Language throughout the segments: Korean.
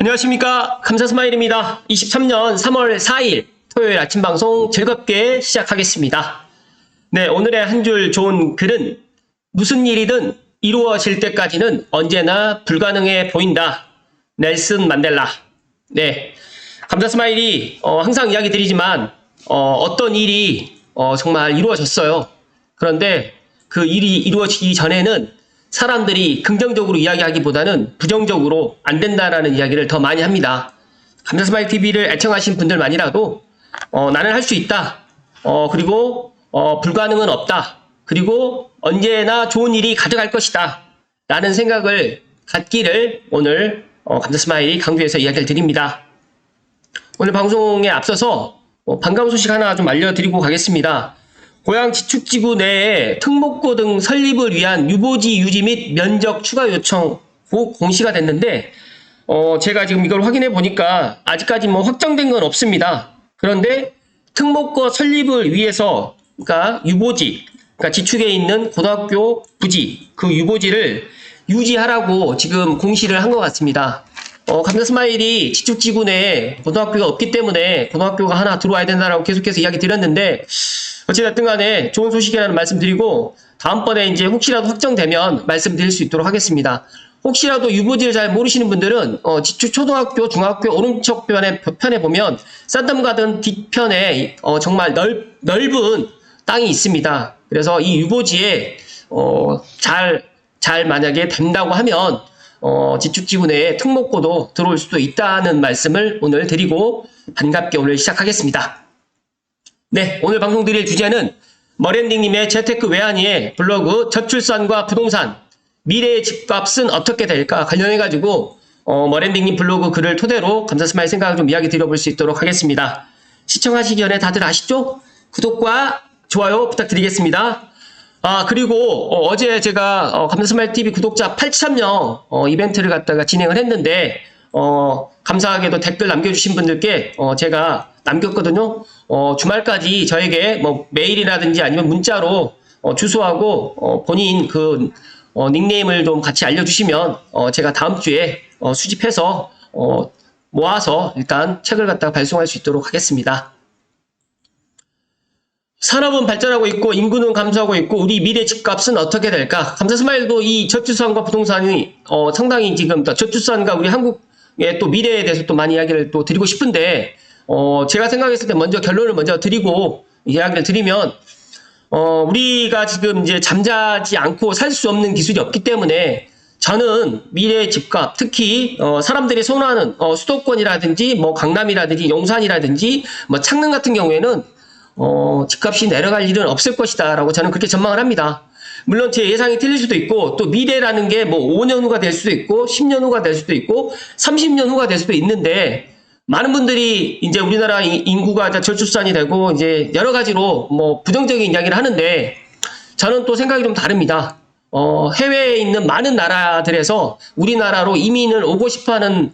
안녕하십니까. 감사스마일입니다. 23년 3월 4일 토요일 아침 방송 즐겁게 시작하겠습니다. 네, 오늘의 한 줄 좋은 글은 무슨 일이든 이루어질 때까지는 언제나 불가능해 보인다. 넬슨 만델라. 네, 감사스마일이 항상 이야기 드리지만 어떤 일이 정말 이루어졌어요. 그런데 그 일이 이루어지기 전에는 사람들이 긍정적으로 이야기하기보다는 부정적으로 안 된다라는 이야기를 더 많이 합니다. 감사스마일 TV를 애청하신 분들만이라도 나는 할 수 있다. 그리고 불가능은 없다. 그리고 언제나 좋은 일이 가져갈 것이다. 라는 생각을 갖기를 오늘 감사스마일이 강조해서 이야기를 드립니다. 오늘 방송에 앞서서 반가운 소식 하나 좀 알려드리고 가겠습니다. 고양 지축지구 내에 특목고 등 설립을 위한 유보지 유지 및 면적 추가 요청 공시가 됐는데 제가 지금 이걸 확인해 보니까 아직까지 확정된 건 없습니다. 그런데 특목고 설립을 위해서 그러니까 유보지, 그러니까 지축에 있는 고등학교 부지, 그 유보지를 유지하라고 지금 공시를 한 것 같습니다. 감사스마일이 지축지구 내에 고등학교가 없기 때문에 고등학교가 하나 들어와야 된다라고 계속해서 이야기 드렸는데 어찌됐든 간에 좋은 소식이라는 말씀 드리고 다음번에 이제 혹시라도 확정되면 말씀드릴 수 있도록 하겠습니다. 혹시라도 유보지를 잘 모르시는 분들은 지축 초등학교, 중학교 오른쪽 편에 보면 썬덤가든 뒤편에 정말 넓은 땅이 있습니다. 그래서 이 유보지에 잘 만약에 된다고 하면 지축지구 내에 특목고도 들어올 수도 있다는 말씀을 오늘 드리고 반갑게 오늘 시작하겠습니다. 네, 오늘 방송 드릴 주제는 머랜딩님의 재테크 외환위의 블로그 저출산과 부동산 미래의 집값은 어떻게 될까 관련해가지고 머랜딩님 블로그 글을 토대로 감사스마일 생각을 좀 이야기 드려볼 수 있도록 하겠습니다. 시청하시기 전에 다들 아시죠? 구독과 좋아요 부탁드리겠습니다. 그리고 어제 제가 감사스마일 TV 구독자 8,000명 이벤트를 갖다가 진행을 했는데 감사하게도 댓글 남겨주신 분들께 제가 남겼거든요. 주말까지 저에게 메일이라든지 아니면 문자로 주소하고 본인 그 닉네임을 좀 같이 알려주시면 제가 다음 주에 수집해서 모아서 일단 책을 갖다가 발송할 수 있도록 하겠습니다. 산업은 발전하고 있고 인구는 감소하고 있고 우리 미래 집값은 어떻게 될까? 감사스마일도 이 저출산과 부동산이 상당히 지금 저출산과 우리 한국의 또 미래에 대해서 또 많이 이야기를 또 드리고 싶은데 제가 생각했을 때 먼저 결론을 먼저 드리고 이야기를 드리면 우리가 지금 이제 잠자지 않고 살 수 없는 기술이 없기 때문에 저는 미래의 집값, 특히 사람들이 선호하는 수도권이라든지 강남이라든지 용산이라든지 창릉 같은 경우에는 집값이 내려갈 일은 없을 것이다 라고 저는 그렇게 전망을 합니다. 물론 제 예상이 틀릴 수도 있고 또 미래라는 게 5년 후가 될 수도 있고 10년 후가 될 수도 있고 30년 후가 될 수도 있는데 많은 분들이 이제 우리나라 인구가 저출산이 되고 이제 여러 가지로 부정적인 이야기를 하는데 저는 또 생각이 좀 다릅니다. 해외에 있는 많은 나라들에서 우리나라로 이민을 오고 싶어하는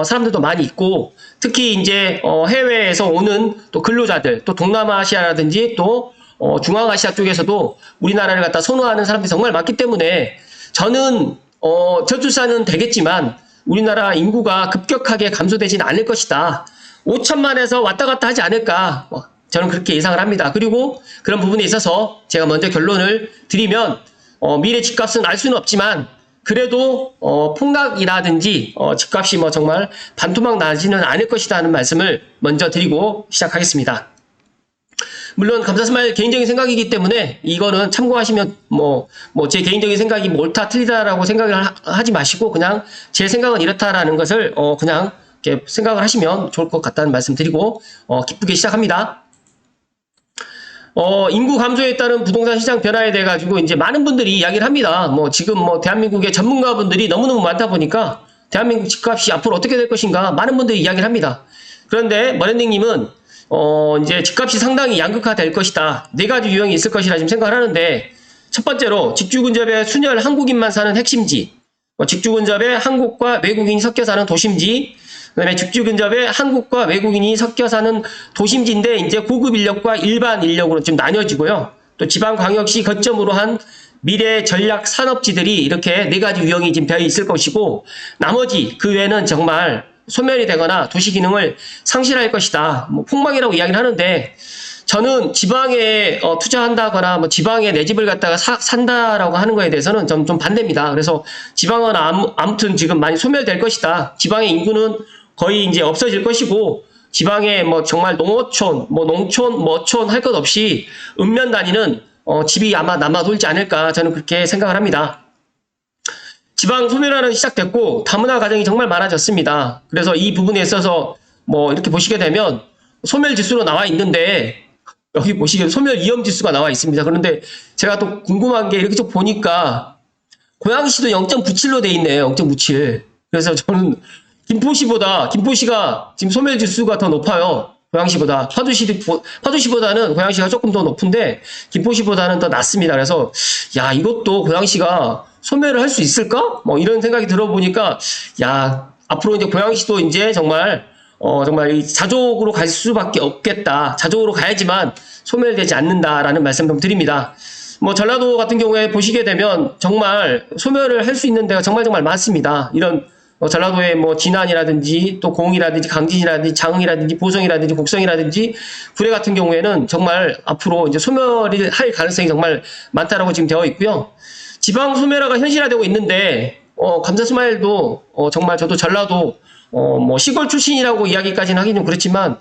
사람들도 많이 있고 특히 이제 해외에서 오는 또 근로자들 또 동남아시아라든지 또 중앙아시아 쪽에서도 우리나라를 갖다 선호하는 사람들이 정말 많기 때문에 저는 저출산은 되겠지만 우리나라 인구가 급격하게 감소되지는 않을 것이다. 5천만에서 왔다 갔다 하지 않을까 저는 그렇게 예상을 합니다. 그리고 그런 부분에 있어서 제가 먼저 결론을 드리면 미래 집값은 알 수는 없지만 그래도 폭락이라든지 집값이 정말 반토막 나지는 않을 것이다 하는 말씀을 먼저 드리고 시작하겠습니다. 물론 감사스마일 개인적인 생각이기 때문에 이거는 참고하시면 제 개인적인 생각이 옳다 틀리다라고 생각을 하지 마시고 그냥 제 생각은 이렇다라는 것을 그냥 이렇게 생각을 하시면 좋을 것 같다는 말씀 드리고 기쁘게 시작합니다. 인구 감소에 따른 부동산 시장 변화에 대해 가지고 이제 많은 분들이 이야기를 합니다. 지금 대한민국의 전문가분들이 너무너무 많다 보니까 대한민국 집값이 앞으로 어떻게 될 것인가 많은 분들이 이야기를 합니다. 그런데 머랜딩님은 이제 집값이 상당히 양극화 될 것이다. 4가지 유형이 있을 것이라 지금 생각을 하는데 첫 번째로 직주 근접에 순혈 한국인만 사는 핵심지, 직주 근접에 한국과 외국인이 섞여 사는 도심지, 그다음에 직주 근접에 한국과 외국인이 섞여 사는 도심지인데 이제 고급 인력과 일반 인력으로 좀 나뉘어지고요. 또 지방광역시 거점으로 한 미래 전략 산업지들이 이렇게 4가지 유형이 지금 되어 있을 것이고 나머지 그 외에는 정말 소멸이 되거나 도시 기능을 상실할 것이다. 뭐 폭망이라고 이야기를 하는데 저는 지방에 투자한다거나 뭐 지방에 내 집을 갖다가 산다라고 하는 거에 대해서는 좀 반대입니다. 그래서 지방은 아무튼 지금 많이 소멸될 것이다. 지방의 인구는 거의 이제 없어질 것이고 지방에 뭐 정말 농어촌, 뭐 농촌, 뭐촌 할 것 없이 읍면 다니는 집이 아마 남아 돌지 않을까 저는 그렇게 생각을 합니다. 지방 소멸화는 시작됐고 다문화 가정이 정말 많아졌습니다. 그래서 이 부분에 있어서 뭐 이렇게 보시게 되면 소멸 지수로 나와 있는데 여기 보시기에 소멸 위험 지수가 나와 있습니다. 그런데 제가 또 궁금한 게 이렇게 좀 보니까 고양시도 0.97로 돼 있네요. 0.97. 그래서 저는 김포시가 지금 소멸 지수가 더 높아요. 고양시보다. 파주시보다는 고양시가 조금 더 높은데 김포시보다는 더 낮습니다. 그래서 야, 이것도 고양시가 소멸을 할 수 있을까? 뭐 이런 생각이 들어보니까 야, 앞으로 이제 고양시도 이제 정말 이 자족으로 갈 수밖에 없겠다. 자족으로 가야지만 소멸되지 않는다라는 말씀 좀 드립니다. 뭐 전라도 같은 경우에 보시게 되면 정말 소멸을 할 수 있는 데가 정말 많습니다. 이런 전라도의 뭐 진안이라든지 또 공이라든지 강진이라든지 장흥이라든지 보성이라든지 곡성이라든지 구례 같은 경우에는 정말 앞으로 이제 소멸이 할 가능성이 정말 많다라고 지금 되어 있고요. 지방 소멸화가 현실화되고 있는데 감자스마일도 정말 저도 전라도 뭐 시골 출신이라고 이야기까지는 하긴 좀 그렇지만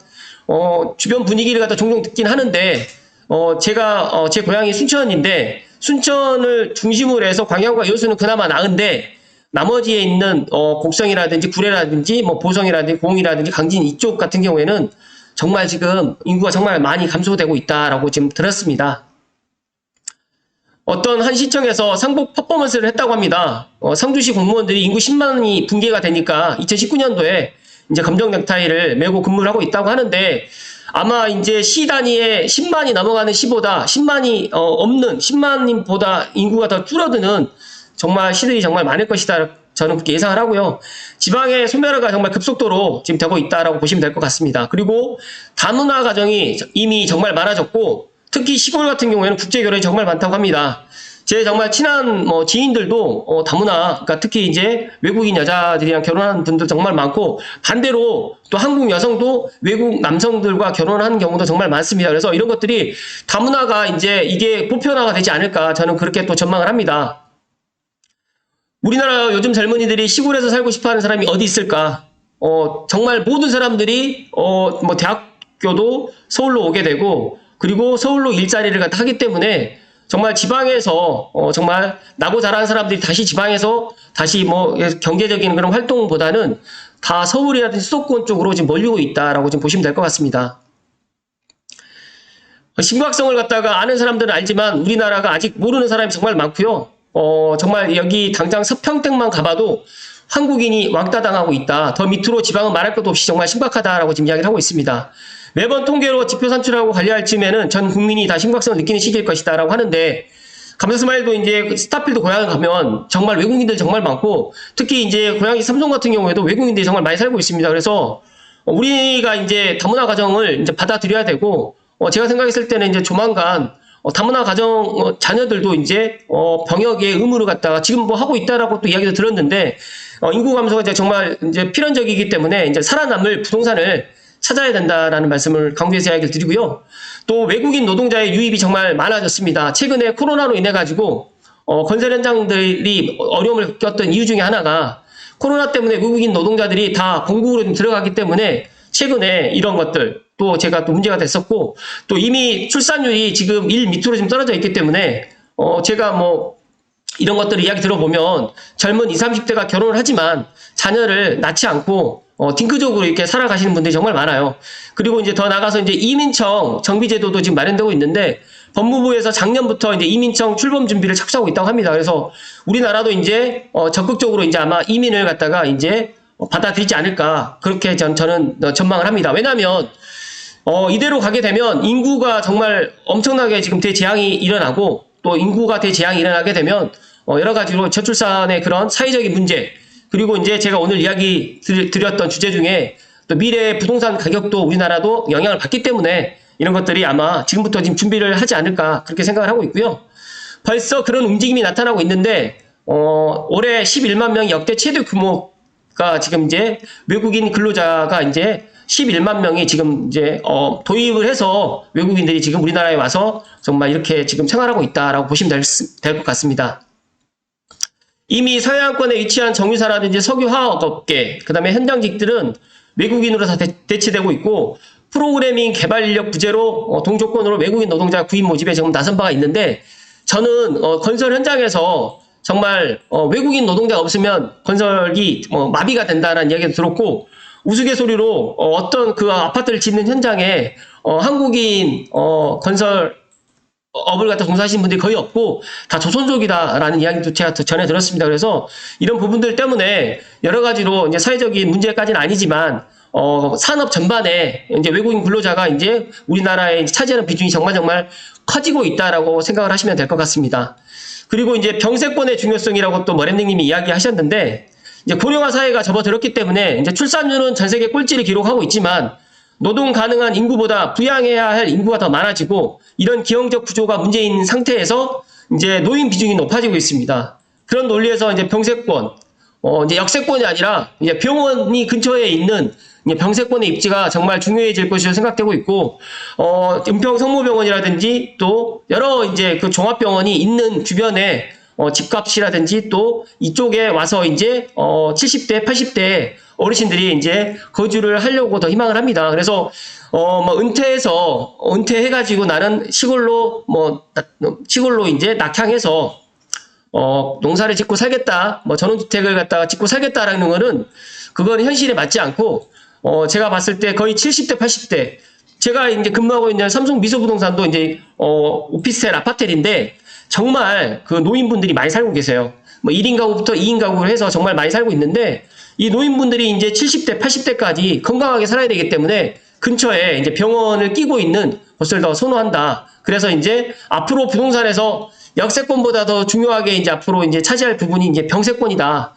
주변 분위기를 갖다 종종 듣긴 하는데 제가 제 고향이 순천인데 순천을 중심으로 해서 광양과 여수는 그나마 나은데 나머지에 있는 곡성이라든지 구례라든지 뭐 보성이라든지 공이라든지 강진 이쪽 같은 경우에는 정말 지금 인구가 정말 많이 감소되고 있다라고 지금 들었습니다. 어떤 한 시청에서 상복 퍼포먼스를 했다고 합니다. 상주시 공무원들이 인구 10만이 붕괴가 되니까 2019년도에 이제 검정 넥타이를 메고 근무를 하고 있다고 하는데 아마 이제 시 단위에 10만이 넘어가는 시보다 10만이 없는 10만인보다 인구가 더 줄어드는 정말 시들이 정말 많을 것이다. 저는 그렇게 예상을 하고요. 지방의 소멸화가 정말 급속도로 지금 되고 있다라고 보시면 될 것 같습니다. 그리고 다문화 가정이 이미 정말 많아졌고 특히 시골 같은 경우에는 국제 결혼이 정말 많다고 합니다. 제 정말 친한 지인들도 다문화, 그러니까 특히 이제 외국인 여자들이랑 결혼하는 분들 정말 많고 반대로 또 한국 여성도 외국 남성들과 결혼하는 경우도 정말 많습니다. 그래서 이런 것들이 다문화가 이제 이게 보편화가 되지 않을까 저는 그렇게 또 전망을 합니다. 우리나라 요즘 젊은이들이 시골에서 살고 싶어하는 사람이 어디 있을까? 정말 모든 사람들이 뭐 대학교도 서울로 오게 되고 그리고 서울로 일자리를 갖다 하기 때문에 정말 지방에서 정말 나고 자란 사람들이 다시 지방에서 다시 뭐 경제적인 그런 활동보다는 다 서울이라든지 수도권 쪽으로 지금 몰리고 있다라고 지금 보시면 될 것 같습니다. 심각성을 갖다가 아는 사람들은 알지만 우리나라가 아직 모르는 사람이 정말 많고요. 정말 여기 당장 서평택만 가봐도 한국인이 왕따 당하고 있다. 더 밑으로 지방은 말할 것도 없이 정말 심각하다라고 지금 이야기를 하고 있습니다. 매번 통계로 지표 산출하고 관리할 즈음에는 전 국민이 다 심각성을 느끼는 시기일 것이다 라고 하는데 감자스마일도 이제 스타필드 고향을 가면 정말 외국인들 정말 많고 특히 이제 고향이 삼성 같은 경우에도 외국인들이 정말 많이 살고 있습니다. 그래서 우리가 이제 다문화 가정을 이제 받아들여야 되고 제가 생각했을 때는 이제 조만간 다문화 가정 자녀들도 이제 병역의 의무를 갖다가 지금 뭐 하고 있다라고 또 이야기도 들었는데 인구 감소가 이제 정말 이제 필연적이기 때문에 이제 살아남을 부동산을 찾아야 된다라는 말씀을 강조해서 이야기를 드리고요. 또 외국인 노동자의 유입이 정말 많아졌습니다. 최근에 코로나로 인해 가지고 건설 현장들이 어려움을 겪었던 이유 중에 하나가 코로나 때문에 외국인 노동자들이 다 본국으로 들어가기 때문에 최근에 이런 것들 또 제가 또 문제가 됐었고 또 이미 출산율이 지금 1 밑으로 지금 떨어져 있기 때문에 제가 뭐 이런 것들을 이야기 들어보면 젊은 20, 30대가 결혼을 하지만 자녀를 낳지 않고 딩크족으로 이렇게 살아가시는 분들이 정말 많아요. 그리고 이제 더 나가서 이제 이민청 정비제도도 지금 마련되고 있는데 법무부에서 작년부터 이제 이민청 출범 준비를 착수하고 있다고 합니다. 그래서 우리나라도 이제 적극적으로 이제 아마 이민을 갖다가 이제 받아들이지 않을까 그렇게 저는 전망을 합니다. 왜냐하면 이대로 가게 되면 인구가 정말 엄청나게 지금 대재앙이 일어나고 또 인구가 대재앙이 일어나게 되면 여러 가지로 저출산의 그런 사회적인 문제 그리고 이제 제가 오늘 이야기 드렸던 주제 중에 또 미래 부동산 가격도 우리나라도 영향을 받기 때문에 이런 것들이 아마 지금부터 지금 준비를 하지 않을까 그렇게 생각을 하고 있고요. 벌써 그런 움직임이 나타나고 있는데 올해 11만 명이 역대 최대 규모 지금 이제 외국인 근로자가 이제 11만 명이 지금 이제 도입을 해서 외국인들이 지금 우리나라에 와서 정말 이렇게 지금 생활하고 있다라고 보시면 될 것 같습니다. 이미 서해안권에 위치한 정유사라든지 석유화학업계, 그 다음에 현장직들은 외국인으로 다 대체되고 있고, 프로그래밍 개발 인력 부재로 동조권으로 외국인 노동자 구입 모집에 지금 나선 바가 있는데, 저는 건설 현장에서 정말 외국인 노동자가 없으면 건설이 마비가 된다는 이야기도 들었고, 우스갯소리로 어떤 그 아파트를 짓는 현장에 한국인 건설 업을 갖다 종사하시는 분들이 거의 없고 다 조선족이다라는 이야기도 제가 전해 들었습니다. 그래서 이런 부분들 때문에 여러 가지로 이제 사회적인 문제까지는 아니지만 산업 전반에 이제 외국인 근로자가 이제 우리나라에 차지하는 비중이 정말 커지고 있다라고 생각을 하시면 될 것 같습니다. 그리고 이제 병세권의 중요성이라고 또 머랭님이 이야기하셨는데, 이제 고령화 사회가 접어들었기 때문에 이제 출산율은 전 세계 꼴찌를 기록하고 있지만 노동 가능한 인구보다 부양해야 할 인구가 더 많아지고, 이런 기형적 구조가 문제인 상태에서 이제 노인 비중이 높아지고 있습니다. 그런 논리에서 이제 병세권, 이제 역세권이 아니라 이제 병원이 근처에 있는 이제 병세권의 입지가 정말 중요해질 것으로 생각되고 있고, 은평 성모병원이라든지 또 여러 이제 그 종합병원이 있는 주변에 집값이라든지 또 이쪽에 와서 이제 70대, 80대 어르신들이 이제 거주를 하려고 더 희망을 합니다. 그래서 은퇴해가지고 나는 시골로 이제 낙향해서 농사를 짓고 살겠다, 전원주택을 갖다가 짓고 살겠다라는 거는 그건 현실에 맞지 않고, 제가 봤을 때 거의 70대, 80대, 제가 이제 근무하고 있는 삼성 미소부동산도 이제 오피스텔 아파트인데 정말 그 노인분들이 많이 살고 계세요. 1인 가구부터 2인 가구를 해서 정말 많이 살고 있는데, 이 노인분들이 이제 70대, 80대까지 건강하게 살아야 되기 때문에 근처에 이제 병원을 끼고 있는 곳을 더 선호한다. 그래서 이제 앞으로 부동산에서 역세권보다 더 중요하게 이제 앞으로 이제 차지할 부분이 이제 병세권이다.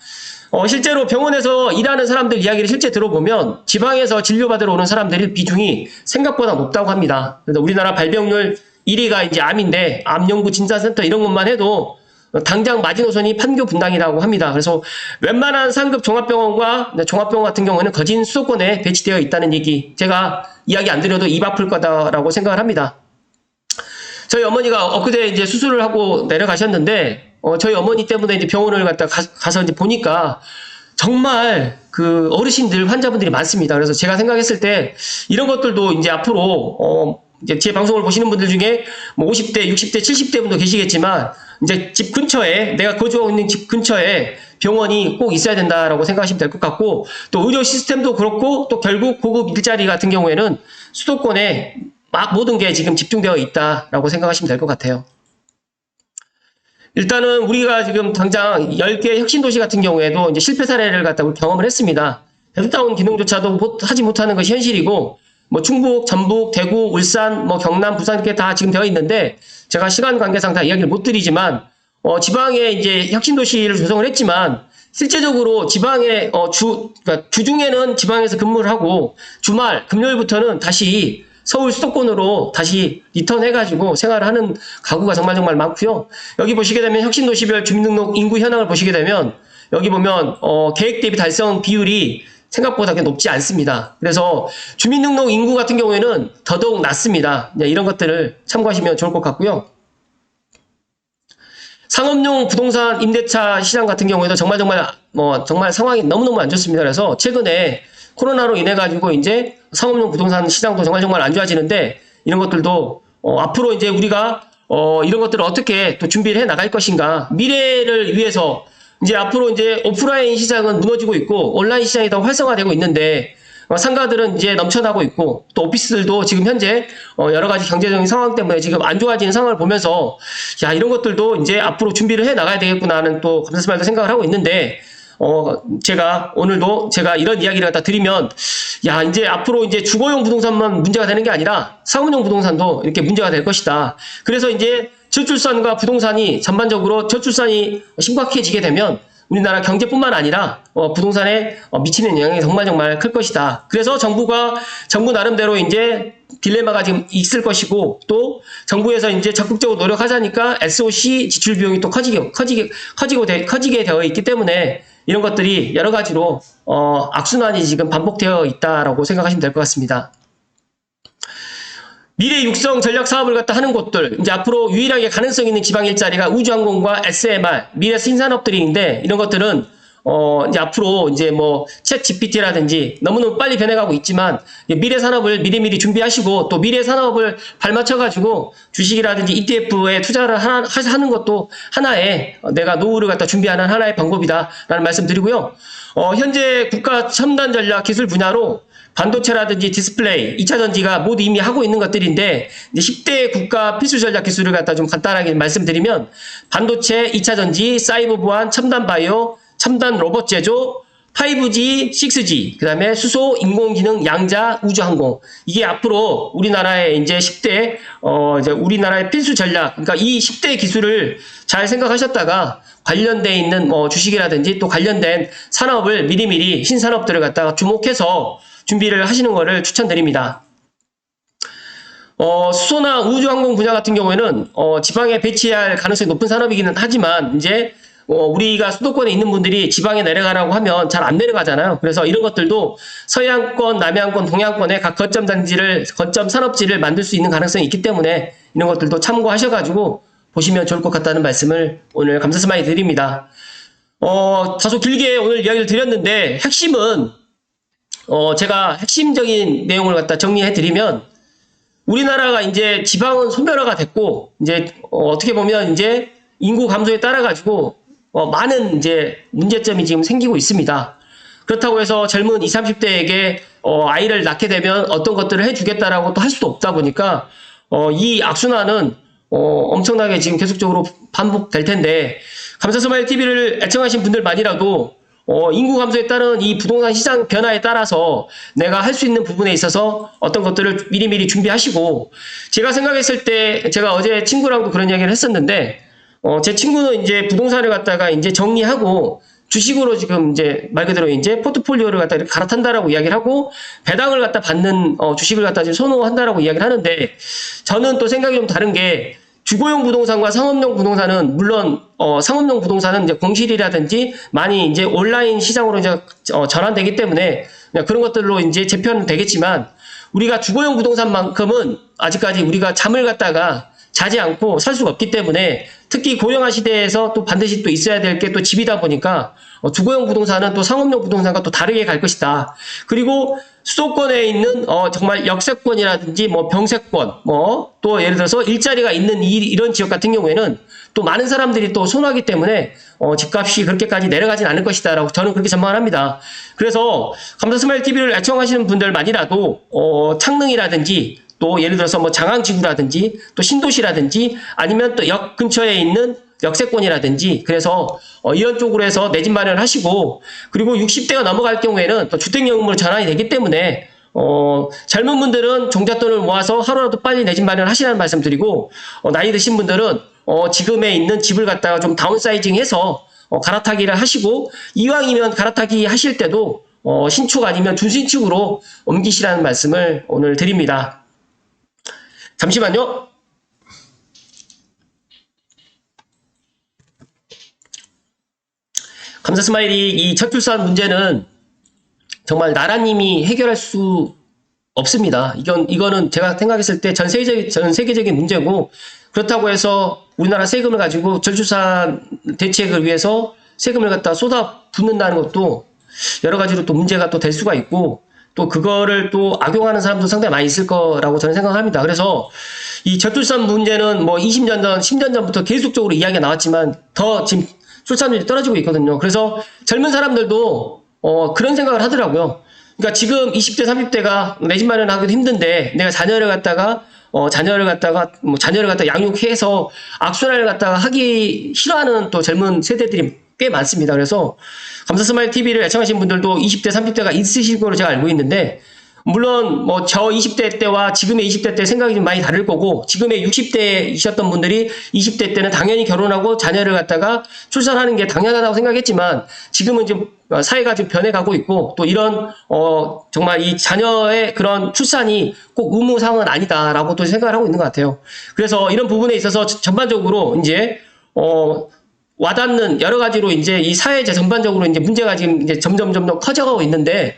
실제로 병원에서 일하는 사람들 이야기를 실제 들어보면 지방에서 진료받으러 오는 사람들의 비중이 생각보다 높다고 합니다. 그래서 우리나라 발병률 1위가 이제 암인데, 암연구 진단센터 이런 것만 해도 당장 마지노선이 판교 분당이라고 합니다. 그래서 웬만한 상급 종합병원과 종합병원 같은 경우는 거진 수도권에 배치되어 있다는 얘기, 제가 이야기 안 드려도 입 아플 거다라고 생각을 합니다. 저희 어머니가 엊그제 이제 수술을 하고 내려가셨는데, 저희 어머니 때문에 이제 병원을 가서 이제 보니까 정말 그 어르신들 환자분들이 많습니다. 그래서 제가 생각했을 때 이런 것들도 이제 앞으로 이제 제 방송을 보시는 분들 중에 50대, 60대, 70대 분도 계시겠지만, 이제 집 근처에, 내가 거주하고 있는 집 근처에 병원이 꼭 있어야 된다라고 생각하시면 될 것 같고, 또 의료 시스템도 그렇고, 또 결국 고급 일자리 같은 경우에는 수도권에 모든 게 지금 집중되어 있다라고 생각하시면 될 것 같아요. 일단은 우리가 지금 당장 10개 혁신도시 같은 경우에도 이제 실패 사례를 갖다 경험을 했습니다. 배수다운 기능조차도 하지 못하는 것이 현실이고, 충북, 전북, 대구, 울산, 경남, 부산 이렇게 다 지금 되어 있는데, 제가 시간 관계상 다 이야기를 못 드리지만, 지방에 이제 혁신도시를 조성을 했지만, 실제적으로 지방의, 그러니까 주중에는 지방에서 근무를 하고, 주말, 금요일부터는 다시 서울 수도권으로 다시 리턴해가지고 생활을 하는 가구가 정말 많고요. 여기 보시게 되면 혁신도시별 주민등록 인구 현황을 보시게 되면, 여기 보면, 계획 대비 달성 비율이 생각보다 그렇게 높지 않습니다. 그래서 주민등록 인구 같은 경우에는 더더욱 낮습니다. 이런 것들을 참고하시면 좋을 것 같고요. 상업용 부동산 임대차 시장 같은 경우에도 정말 상황이 너무너무 안 좋습니다. 그래서 최근에 코로나로 인해 가지고 이제 상업용 부동산 시장도 정말 안 좋아지는데, 이런 것들도 앞으로 이제 우리가 이런 것들을 어떻게 또 준비를 해 나갈 것인가, 미래를 위해서 이제 앞으로 이제 오프라인 시장은 무너지고 있고 온라인 시장이 더 활성화되고 있는데, 상가들은 이제 넘쳐나고 있고, 또 오피스들도 지금 현재 여러 가지 경제적인 상황 때문에 지금 안 좋아지는 상황을 보면서, 야, 이런 것들도 이제 앞으로 준비를 해 나가야 되겠구나 하는 또 감사스말도 생각을 하고 있는데, 제가 오늘도 제가 이런 이야기를 갖다 드리면, 야, 이제 앞으로 이제 주거용 부동산만 문제가 되는 게 아니라 상업용 부동산도 이렇게 문제가 될 것이다. 그래서 이제 저출산과 부동산이 전반적으로 저출산이 심각해지게 되면 우리나라 경제뿐만 아니라 부동산에 미치는 영향이 정말 클 것이다. 그래서 정부 나름대로 이제 딜레마가 지금 있을 것이고, 또 정부에서 이제 적극적으로 노력하자니까 SOC 지출 비용이 또 커지게 되어 있기 때문에, 이런 것들이 여러 가지로 악순환이 지금 반복되어 있다라고 생각하시면 될 것 같습니다. 미래 육성 전략 사업을 갖다 하는 곳들, 이제 앞으로 유일하게 가능성 있는 지방 일자리가 우주항공과 SMR, 미래 신산업들인데, 이런 것들은 이제 앞으로 이제 뭐 챗 GPT라든지 너무너무 빨리 변해가고 있지만, 미래 산업을 미리미리 준비하시고 또 미래 산업을 발맞춰가지고 주식이라든지 ETF에 투자를 하는 것도 하나의 내가 노후를 갖다 준비하는 하나의 방법이다라는 말씀드리고요. 현재 국가 첨단 전략 기술 분야로 반도체라든지 디스플레이, 2차 전지가 모두 이미 하고 있는 것들인데, 이제 10대 국가 필수 전략 기술을 갖다 좀 간단하게 말씀드리면, 반도체, 2차 전지, 사이버 보안, 첨단 바이오, 첨단 로봇 제조, 5G, 6G, 그 다음에 수소, 인공지능, 양자, 우주항공. 이게 앞으로 우리나라의 이제 10대, 이제 우리나라의 필수 전략, 그러니까 이 10대 기술을 잘 생각하셨다가 관련돼 있는 주식이라든지 또 관련된 산업을 미리미리 신산업들을 갖다가 주목해서 준비를 하시는 것을 추천드립니다. 수소나 우주항공 분야 같은 경우에는 지방에 배치할 가능성이 높은 산업이기는 하지만 이제 우리가 수도권에 있는 분들이 지방에 내려가라고 하면 잘 안 내려가잖아요. 그래서 이런 것들도 서해안권, 남해안권, 동해안권에 각 거점 단지를, 거점 산업지를 만들 수 있는 가능성이 있기 때문에 이런 것들도 참고하셔가지고 보시면 좋을 것 같다는 말씀을 오늘 감사 스마일 드립니다. 다소 길게 오늘 이야기를 드렸는데 핵심은 제가 핵심적인 내용을 갖다 정리해 드리면, 우리나라가 이제 지방은 소멸화가 됐고, 이제, 어떻게 보면 이제 인구 감소에 따라가지고, 많은 이제 문제점이 지금 생기고 있습니다. 그렇다고 해서 젊은 20, 30대에게, 아이를 낳게 되면 어떤 것들을 해주겠다라고 또 할 수도 없다 보니까, 이 악순환은, 엄청나게 지금 계속적으로 반복될 텐데, 감사스마일 TV를 애청하신 분들만이라도 인구 감소에 따른 이 부동산 시장 변화에 따라서 내가 할 수 있는 부분에 있어서 어떤 것들을 미리미리 준비하시고, 제가 생각했을 때, 제가 어제 친구랑도 그런 이야기를 했었는데, 제 친구는 이제 부동산을 갖다가 이제 정리하고, 주식으로 지금 이제 말 그대로 이제 포트폴리오를 갖다 이렇게 갈아탄다라고 이야기를 하고, 배당을 갖다 받는 주식을 갖다 지금 선호한다라고 이야기를 하는데, 저는 또 생각이 좀 다른 게, 주거용 부동산과 상업용 부동산은 물론 상업용 부동산은 이제 공실이라든지 많이 이제 온라인 시장으로 이제 전환되기 때문에 그런 것들로 이제 재편은 되겠지만, 우리가 주거용 부동산만큼은 아직까지 우리가 잠을 갖다가 자지 않고 살 수가 없기 때문에, 특히 고령화 시대에서 또 반드시 또 있어야 될 게 또 집이다 보니까 주거용 부동산은 또 상업용 부동산과 또 다르게 갈 것이다. 그리고 수도권에 있는 정말 역세권이라든지 뭐 병세권, 또 예를 들어서 일자리가 있는 이런 지역 같은 경우에는 또 많은 사람들이 또 선호하기 때문에 집값이 그렇게까지 내려가진 않을 것이다라고 저는 그렇게 전망을 합니다. 그래서 감사스마일 TV를 애청하시는 분들만이라도 창릉이라든지 또 예를 들어서 뭐 장항지구라든지 또 신도시라든지 아니면 또 역 근처에 있는 역세권이라든지, 그래서 이런 쪽으로 해서 내 집 마련을 하시고, 그리고 60대가 넘어갈 경우에는 또 주택연금으로 전환이 되기 때문에 젊은 분들은 종잣돈을 모아서 하루라도 빨리 내 집 마련을 하시라는 말씀 드리고, 나이 드신 분들은 지금에 있는 집을 갖다가 좀 다운사이징해서 갈아타기를 하시고, 이왕이면 갈아타기 하실 때도 신축 아니면 준신축으로 옮기시라는 말씀을 오늘 드립니다. 잠시만요. 감사스마일이 이 첫 출산 문제는 정말 나라님이 해결할 수 없습니다. 이거는 제가 생각했을 때 전 세계적인 문제고, 그렇다고 해서 우리나라 세금을 가지고 저출산 대책을 위해서 세금을 갖다 쏟아 붓는다는 것도 여러 가지로 또 문제가 또 될 수가 있고, 또 그거를 또 악용하는 사람도 상당히 많이 있을 거라고 저는 생각합니다. 그래서 이 저출산 문제는 뭐 20년 전, 10년 전부터 계속적으로 이야기가 나왔지만 더 지금 출산율이 떨어지고 있거든요. 그래서 젊은 사람들도 그런 생각을 하더라고요. 그러니까 지금 20대, 30대가 내 집 마련하기도 힘든데 내가 자녀를 갖다가 양육해서 악순환을 갖다가 하기 싫어하는 또 젊은 세대들이 꽤 많습니다. 그래서 감사스마일 TV를 애청하신 분들도 20대, 30대가 있으실 거로 제가 알고 있는데, 물론 뭐 저 20대 때와 지금의 20대 때 생각이 좀 많이 다를 거고, 지금의 60대이셨던 분들이 20대 때는 당연히 결혼하고 자녀를 갖다가 출산하는 게 당연하다고 생각했지만, 지금은 좀 사회가 좀 변해가고 있고, 또 이런 정말 이 자녀의 그런 출산이 꼭 의무사항은 아니다라고 또 생각을 하고 있는 것 같아요. 그래서 이런 부분에 있어서 전반적으로 이제 와닿는 여러 가지로 이제 이 사회제 전반적으로 이제 문제가 지금 이제 점점 커져가고 있는데,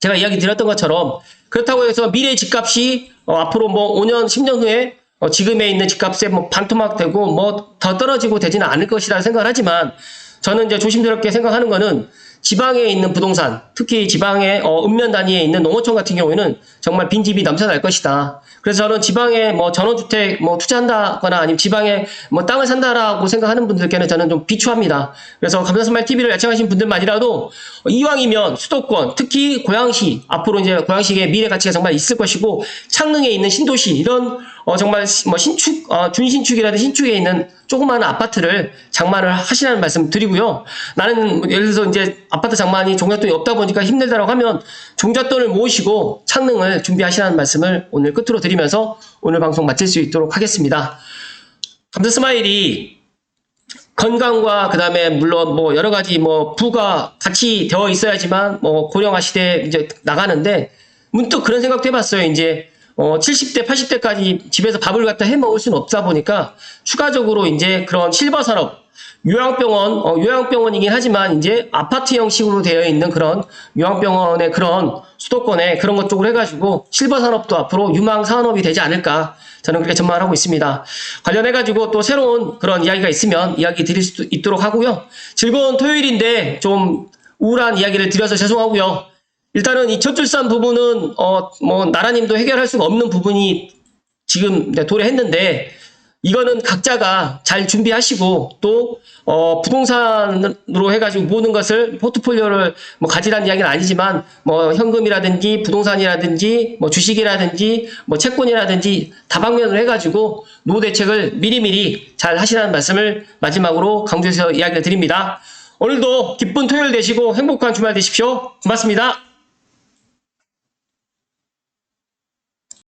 제가 이야기 드렸던 것처럼 그렇다고 해서 미래 집값이 앞으로 뭐 5년, 10년 후에 지금에 있는 집값에 뭐 반토막 되고 뭐 더 떨어지고 되지는 않을 것이라 생각을 하지만, 저는 이제 조심스럽게 생각하는 거는 지방에 있는 부동산, 특히 지방의 읍면 단위에 있는 농어촌 같은 경우에는 정말 빈집이 넘쳐날 것이다. 그래서 저는 지방에 뭐 전원주택 뭐 투자한다거나 아니면 지방에 뭐 땅을 산다라고 생각하는 분들께는 저는 좀 비추합니다. 그래서 감사스마일 TV를 애청하신 분들만이라도 이왕이면 수도권, 특히 고양시, 앞으로 이제 고양시의 미래 가치가 정말 있을 것이고, 창릉에 있는 신도시, 이런 정말 뭐 신축, 준신축이라든지 신축에 있는 조그마한 아파트를 장만을 하시라는 말씀 드리고요. 나는 예를 들어서 이제 아파트 장만이 종잣돈이 없다 보니까 힘들다라고 하면 종잣돈을 모으시고 창릉을 준비하시라는 말씀을 오늘 끝으로 드리면서 오늘 방송 마칠 수 있도록 하겠습니다. 감사스마일이 건강과 그다음에 물론 뭐 여러 가지 뭐 부가 같이 되어 있어야지만 뭐 고령화 시대에 이제 나가는데, 문득 그런 생각도 해봤어요. 이제 70대, 80대까지 집에서 밥을 갖다 해 먹을 수는 없다 보니까 추가적으로 이제 그런 실버 산업, 요양병원이긴 하지만 이제 아파트 형식으로 되어 있는 그런 요양병원의 그런 수도권에 그런 것 쪽으로 해가지고 실버 산업도 앞으로 유망 산업이 되지 않을까, 저는 그렇게 전망을 하고 있습니다. 관련해가지고 또 새로운 그런 이야기가 있으면 이야기 드릴 수 있도록 하고요. 즐거운 토요일인데 좀 우울한 이야기를 드려서 죄송하고요. 일단은 이 저출산 부분은 뭐 나라님도 해결할 수가 없는 부분이 지금 도래했는데, 이거는 각자가 잘 준비하시고 또 부동산으로 해가지고 모든 것을 포트폴리오를 뭐 가지라는 이야기는 아니지만 뭐 현금이라든지 부동산이라든지 뭐 주식이라든지 뭐 채권이라든지 다방면으로 해가지고 노후 대책을 미리미리 잘 하시라는 말씀을 마지막으로 강조해서 이야기를 드립니다. 오늘도 기쁜 토요일 되시고 행복한 주말 되십시오. 고맙습니다.